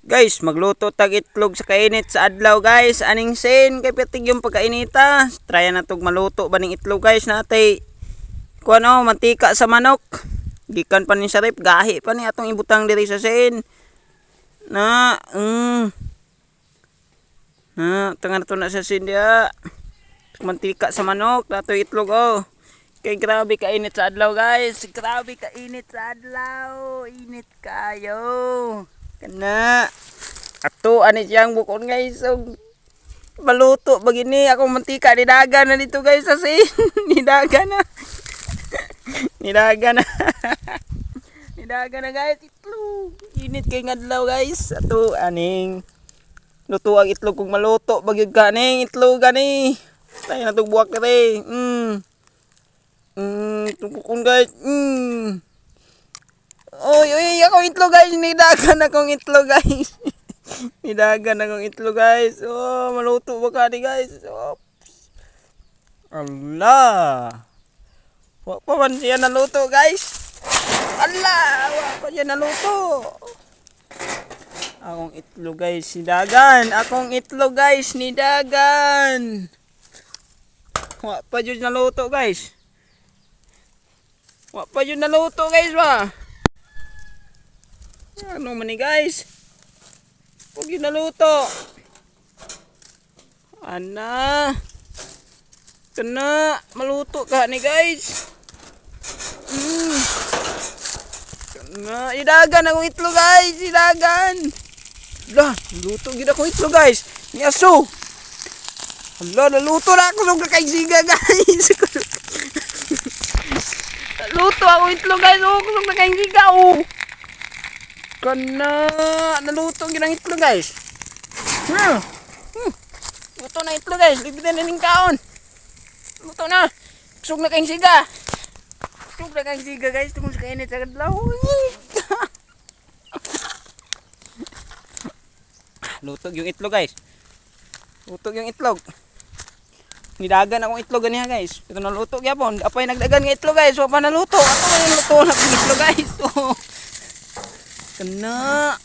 Guys, magluto tag itlog sa kainit sa adlaw guys. Aning sen kay pitig yung pagkainita. Try na tog maluto ba ning itlog guys natay. Kuan mantika sa manok. Gikan pa ni sa rep, gahi pa ni atong ibutang diri sa sen. Na, tangan to na sa sen dia. Mantika sa manok, dato itlog Kay grabe ka init sa adlaw guys. Grabe ka init sa adlaw. Init kayo. Kana. Ato ani siyang bukon guys. So, maluto bagini akong mantika nidagan na dito guys sa sin. Nidagan na. Nidagan na. Nidagan na guys itlog. Init kay ngadlaw guys. Ato aning luto ang itlog kung maluto bagyod ka ning itlog gani. Tayo na tog buwak kare. Tungkukon guys. Oy, akong itlog guys. Nidagan akong itlog guys. Nidagan akong itlog guys. Maluto ba ka ni guys? Allah. Wa pa man siya naluto guys. Allah, wa pa siya naluto. Akong itlog guys, nidagan. Akong itlog guys, nidagan. Wa pa jud naluto guys. Wa pa jud naluto guys ba? Ano man ni guys? Huwag yun naluto. Ana. Kana. Maluto ka ni guys. Kana. Idagan akong itlog guys. Idagan. Lah. Luto gina akong itlog guys. Niyaso. Hala. Naluto na ako. Sog na kay siga guys. Naluto akong itlog guys. Sog na kay siga Kana. Naluto ginang itlog guys. Luto na itlog guys. Libitan na ning kaon. Luto na. Kusog na kayong siga. Kusog na kayong siga guys. Tungkol sa kainit sa kadlaw. Luto yung itlog guys. Luto yung itlog. Nidagan akong itlog ganiha guys. Ito naluto gyapon. Apay nagdagan nga itlog guys. Wa pa naluto. Luto na itlog guys. Kana.